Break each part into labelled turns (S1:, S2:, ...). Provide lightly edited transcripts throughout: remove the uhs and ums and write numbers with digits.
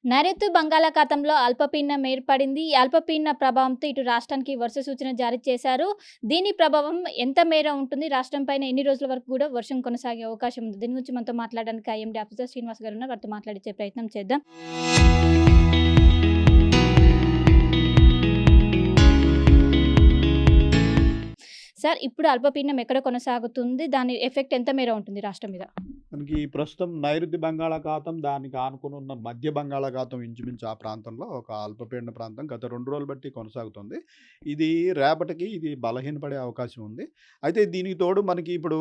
S1: నైరుతి బంగాళాఖాతంలో అల్పపీడనం ఏర్పడింది. ఈ అల్పపీడన ప్రభావంతో ఇటు రాష్ట్రానికి వర్ష సూచన జారీ చేశారు. దీని ప్రభావం ఎంత మేర ఉంటుంది? రాష్ట్రం పైన ఎన్ని రోజుల వరకు కూడా వర్షం కొనసాగే అవకాశం ఉంది? దీని గురించి మనతో మాట్లాడడానికి ఐఎండీ ఆఫీసర్ శ్రీనివాస్ గారు ఉన్నారు. వారితో మాట్లాడించే ప్రయత్నం చేద్దాం. సార్, ఇప్పుడు అల్పపీడనం ఎక్కడ కొనసాగుతుంది? దాని ఎఫెక్ట్ ఎంత మేర ఉంటుంది రాష్ట్రం మీద?
S2: మనకి ప్రస్తుతం నైరుతి బంగాళాఖాతం, దానికి ఆనుకుని ఉన్న మధ్య బంగాళాఖాతం ఇంచుమించు ఆ ప్రాంతంలో ఒక అల్పపీడన ప్రాంతం గత 2 రోజులు బట్టి కొనసాగుతుంది. ఇది రేపటికి బలహీనపడే అవకాశం ఉంది. అయితే దీనికి తోడు మనకి ఇప్పుడు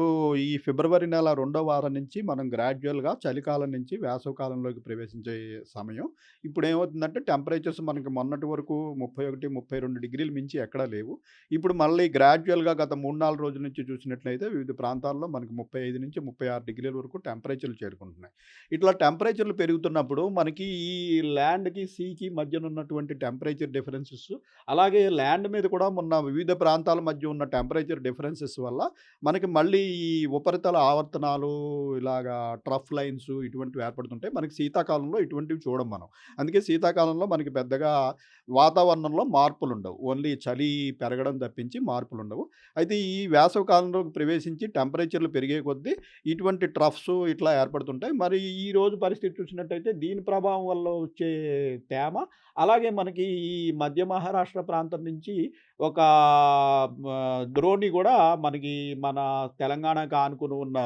S2: ఈ ఫిబ్రవరి నెల 2వ వారం నుంచి మనం గ్రాడ్యుయల్‌గా చలికాలం నుంచి వేసవికాలంలోకి ప్రవేశించే సమయం. ఇప్పుడేమవుతుందంటే టెంపరేచర్స్ మనకి మొన్నటి వరకు 31, 32 డిగ్రీలు మించి ఎక్కడా లేవు. ఇప్పుడు మళ్ళీ గ్రాడ్యుయల్‌గా గత 3, 4 రోజుల నుంచి చూసినట్లయితే వివిధ ప్రాంతాల్లో మనకి 35-36 డిగ్రీల వరకు టెంపరేచర్లు చేరుకుంటున్నాయి. ఇట్లా టెంపరేచర్లు పెరుగుతున్నప్పుడు మనకి ఈ ల్యాండ్‌కి, సీకి మధ్యన ఉన్నటువంటి టెంపరేచర్ డిఫరెన్సెస్, అలాగే ల్యాండ్ మీద కూడా మొన్న వివిధ ప్రాంతాల మధ్య ఉన్న టెంపరేచర్ డిఫరెన్సెస్ వల్ల మనకి మళ్ళీ ఈ ఉపరితల ఆవర్తనాలు, ఇలాగా ట్రఫ్ లైన్స్ ఇటువంటివి ఏర్పడుతుంటాయి. మనకి శీతాకాలంలో ఇటువంటివి చూడం మనం. అందుకే శీతాకాలంలో మనకి పెద్దగా వాతావరణంలో మార్పులుండవు. ఓన్లీ చలి పెరగడం తప్పించి మార్పులుండవు. అయితే ఈ వేసవి కాలంలోకి ప్రవేశించి టెంపరేచర్లు పెరిగే కొద్దీ ఇటువంటి ట్రఫ్స్ ఇట్లా ఏర్పడుతుంటాయి. మరి ఈ రోజు పరిస్థితి చూసినట్టయితే దీని ప్రభావం వల్ల వచ్చే తేమ, అలాగే మనకి ఈ మధ్య మహారాష్ట్ర ప్రాంతం నుంచి ఒక ద్రోణి కూడా మనకి మన తెలంగాణకు ఆనుకుని ఉన్న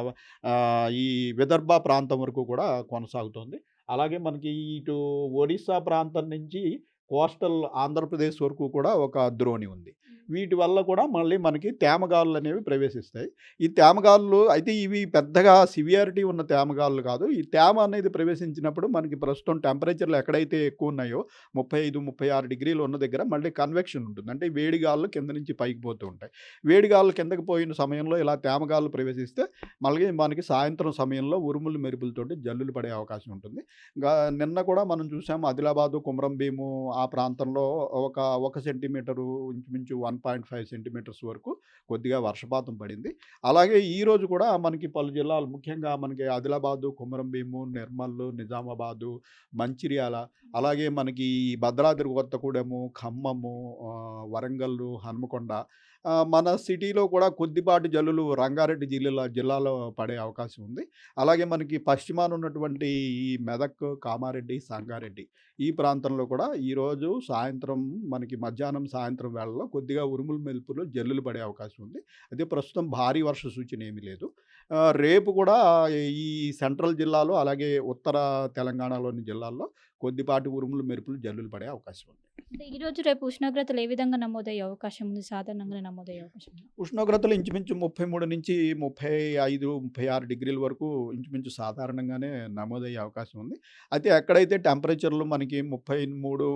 S2: ఈ విదర్భ ప్రాంతం వరకు కూడా కొనసాగుతోంది. అలాగే మనకి ఇటు ఒడిస్సా ప్రాంతం నుంచి కోస్టల్ ఆంధ్రప్రదేశ్ వరకు కూడా ఒక ద్రోణి ఉంది. వీటి వల్ల కూడా మళ్ళీ మనకి తేమగాలులనేవి ప్రవేశిస్తాయి. ఈ తేమగాలులు అయితే ఇవి పెద్దగా సివియారిటీ ఉన్న తేమగాలులు కాదు. ఈ తేమ అనేది ప్రవేశించినప్పుడు మనకి ప్రస్తుతం టెంపరేచర్‌లు ఎక్కడైతే ఎక్కువున్నాయో 35, 36 డిగ్రీలు ఉన్న దగ్గర మళ్ళీ కన్వెక్షన్ ఉంటుంది. అంటే వేడి గాలులు కింద నుంచి పైకి పోతూ ఉంటాయి. వేడి గాలులు కిందకి పోయిన సమయంలో ఇలా తేమగాలులు ప్రవేశిస్తే మళ్ళీ మనకి సాయంత్రం సమయంలో ఉరుములు, మెరుపులతోటి జల్లులు పడే అవకాశం ఉంటుంది. నిన్న కూడా మనం చూసాము ఆదిలాబాదు, కుమ్రం భీము ఆ ప్రాంతంలో ఒక సెంటీమీటరు ఇంచుమించు 1.5 సెంటీమీటర్స్ వరకు కొద్దిగా వర్షపాతం పడింది. అలాగే ఈరోజు కూడా మనకి పలు జిల్లాలు, ముఖ్యంగా మనకి ఆదిలాబాదు, కుమ్రం భీము, నిర్మల్, నిజామాబాదు, మంచిర్యాల, అలాగే మనకి భద్రాద్రి కొత్తగూడెము, ఖమ్మము, వరంగల్లు, హన్మకొండ, మన సిటీలో కూడా కొద్దిపాటి జల్లులు రంగారెడ్డి జిల్లాలో పడే అవకాశం ఉంది. అలాగే మనకి పశ్చిమాన ఉన్నటువంటి ఈ మెదక్, కామారెడ్డి, సంగారెడ్డి ఈ ప్రాంతంలో కూడా ఈరోజు సాయంత్రం మనకి మధ్యాహ్నం, సాయంత్రం వేళల్లో కొద్దిగా ఉరుములు, మెరుపులు, జల్లులు పడే అవకాశం ఉంది. అయితే ప్రస్తుతం భారీ వర్ష సూచన ఏమీ లేదు. రేపు కూడా ఈ సెంట్రల్ జిల్లాలో, అలాగే ఉత్తర తెలంగాణలోని జిల్లాల్లో కొద్దిపాటి ఉరుములు, మెరుపులు, జల్లులు పడే అవకాశం ఉంది.
S1: అంటే ఈరోజు, రేపు ఉష్ణోగ్రతలు ఏ విధంగా నమోదయ్యే అవకాశం ఉంది? సాధారణంగానే నమోదయ్యే అవకాశం ఉందా?
S2: ఉష్ణోగ్రతలు ఇంచుమించు 33-35, 36 డిగ్రీల వరకు ఇంచుమించు సాధారణంగానే నమోదయ్యే అవకాశం ఉంది. అయితే ఎక్కడైతే టెంపరేచర్లు మనకి 33,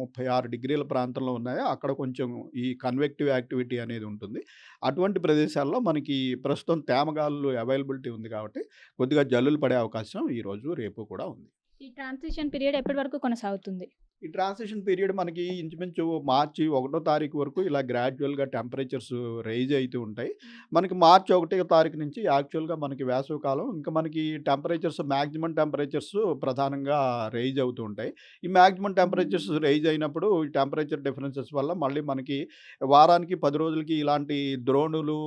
S2: 36 డిగ్రీల ప్రాంతంలో ఉన్నాయో అక్కడ కొంచెం ఈ కన్వెక్టివ్ యాక్టివిటీ అనేది ఉంటుంది. అటువంటి ప్రదేశాల్లో మనకి ప్రస్తుతం తేమగాలులు అవైలబిలిటీ ఉంది కాబట్టి కొద్దిగా జల్లులు పడే అవకాశం ఈరోజు, రేపు కూడా ఉంది.
S1: ఈ ట్రాన్సిషన్ పీరియడ్ ఎప్పటి వరకు కొనసాగుతుంది?
S2: ఈ ట్రాన్సిషన్ పీరియడ్ మనకి ఇంచుమించు మార్చి 1 తారీఖు వరకు ఇలా గ్రాడ్యువల్‌గా టెంపరేచర్స్ రైజ్ అయితూ ఉంటాయి. మనకి మార్చి 1 తారీఖు నుంచి యాక్చువల్‌గా మనకి వేసవికాలం. ఇంకా మనకి మాక్సిమం టెంపరేచర్స్ ప్రధానంగా రైజ్ అవుతూ ఉంటాయి. ఈ మాక్సిమం టెంపరేచర్స్ రైజ్ అయినప్పుడు ఈ టెంపరేచర్ డిఫరెన్సెస్ వల్ల మళ్ళీ మనకి వారానికి 10 రోజులకి ఇలాంటి ద్రోణులు,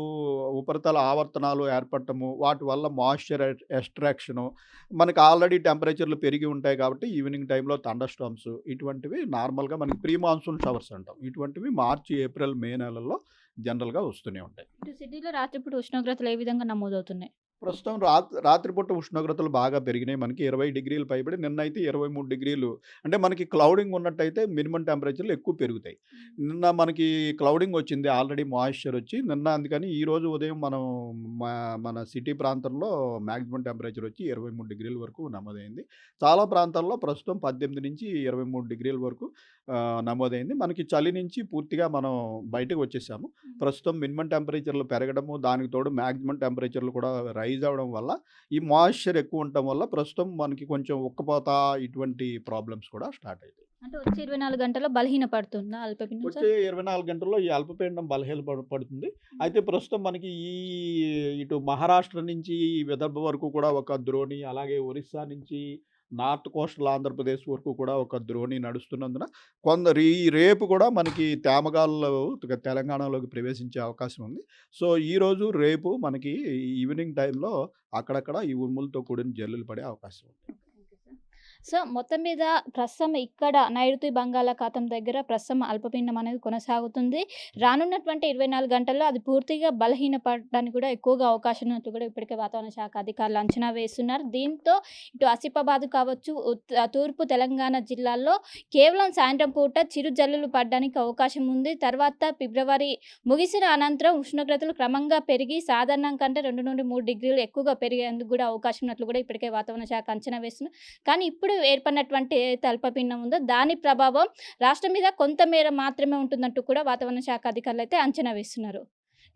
S2: ఉపరితల ఆవర్తనాలు ఏర్పడటము, వాటి వల్ల మాయిశ్చర్ ఎక్స్‌ట్రాక్షను, మనకి ఆల్రెడీ టెంపరేచర్లు పెరిగి ఉంటాయి కాబట్టి ఈవినింగ్ టైంలో థండర్ స్టార్మ్స్ ఇటువంటివి నార్మల్‌గా మనకి ప్రీ మాన్సూన్ షవర్స్ అంటాం. ఇటువంటివి మార్చి, ఏప్రిల్, మే నెలల్లో జనరల్‌గా వస్తూనే ఉంటాయి.
S1: ఇటు సిటీలో రాత్రిపూట ఉష్ణోగ్రతలు ఏ విధంగా నమోదవుతున్నాయి?
S2: ప్రస్తుతం రాత్రిపూట ఉష్ణోగ్రతలు బాగా పెరిగినాయి. మనకి 20 డిగ్రీలు పైబడి, నిన్నైతే 23 డిగ్రీలు. అంటే మనకి క్లౌడింగ్ ఉన్నట్టయితే మినిమమ్ టెంపరేచర్‌లు ఎక్కువ పెరుగుతాయి. నిన్న మనకి క్లౌడింగ్ వచ్చింది, ఆల్రెడీ మాయిశ్చర్ వచ్చి నిన్న, అందుకని ఈరోజు ఉదయం మనం మన సిటీ ప్రాంతంలో మాక్సిమం టెంపరేచర్ వచ్చి 23 డిగ్రీల వరకు నమోదైంది. చాలా ప్రాంతాల్లో ప్రస్తుతం 18-23 డిగ్రీల వరకు నమోదైంది. మనకి చలి నుంచి పూర్తిగా మనం బయటకు వచ్చేసాము. ప్రస్తుతం మినిమమ్ టెంపరేచర్‌లు పెరగడము, దానికి తోడు మాక్సిమం టెంపరేచర్‌లు కూడా రైజ్ అవ్వడం వల్ల, ఈ మాయిశ్చర్ ఎక్కువ ఉండటం వల్ల ప్రస్తుతం మనకి కొంచెం ఉక్కపోత ఇటువంటి ప్రాబ్లమ్స్ కూడా స్టార్ట్ అయితాయి.
S1: అంటే వచ్చే 24 గంటల్లో బలహీనపడుతుందా అల్పపీడనం
S2: వచ్చే
S1: సార్?
S2: 24 గంటల్లో ఈ అల్పపీడనం పడుతుంది. అయితే ప్రస్తుతం మనకి ఇటు మహారాష్ట్ర నుంచి ఈ విదర్భ వరకు కూడా ఒక ద్రోణి, అలాగే ఒరిస్సా నుంచి నార్త్ కోస్టల్ ఆంధ్రప్రదేశ్ వరకు కూడా ఒక ద్రోణి నడుస్తున్నందున ఈ రేపు కూడా మనకి తేమగాలులో తెలంగాణలోకి ప్రవేశించే అవకాశం ఉంది. సో, ఈరోజు, రేపు మనకి ఈవినింగ్ టైంలో అక్కడక్కడ ఈ ఉరుములతో కూడిన జల్లులు పడే అవకాశం ఉంది.
S1: సో, మొత్తం మీద ప్రస్తుతం ఇక్కడ నైరుతి బంగాళాఖాతం దగ్గర ప్రస్తుతం అల్పపీడనం అనేది కొనసాగుతుంది. రానున్నటువంటి 24 గంటల్లో అది పూర్తిగా బలహీనపడడానికి కూడా ఎక్కువగా అవకాశం ఉన్నట్లు కూడా ఇప్పటికే వాతావరణ శాఖ అధికారులు అంచనా వేస్తున్నారు. దీంతో ఇటు ఆసిఫాబాద్ కావచ్చు, తూర్పు తెలంగాణ జిల్లాల్లో కేవలం సాయంత్రం పూట చిరు జల్లులు పడడానికి అవకాశం ఉంది. తర్వాత ఫిబ్రవరి ముగిసిన అనంతరం ఉష్ణోగ్రతలు క్రమంగా పెరిగి సాధారణం కంటే 2 నుండి 3 డిగ్రీలు ఎక్కువగా పెరిగేందుకు కూడా అవకాశం ఉన్నట్లు కూడా ఇప్పటికే వాతావరణ శాఖ అంచనా వేస్తున్నారు. కానీ ఇప్పుడు ఏర్పడినటువంటి ఏదైతే అల్పపీడనం ఉందో దాని ప్రభావం రాష్ట్రం మీద కొంతమేర మాత్రమే ఉంటుందంటూ కూడా వాతావరణ శాఖ అధికారులు అయితే అంచనా వేస్తున్నారు.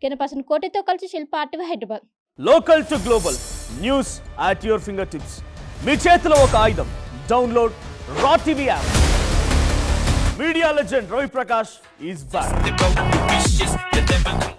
S1: కెనపర్సన్ కోటితో కలిసి Shilpa RTV Hyderabad.
S3: Local to global news at your fingertips. మీ చేతిలో ఒక ఆయుధం. Download R TV app. Media legend Ravi Prakash is back.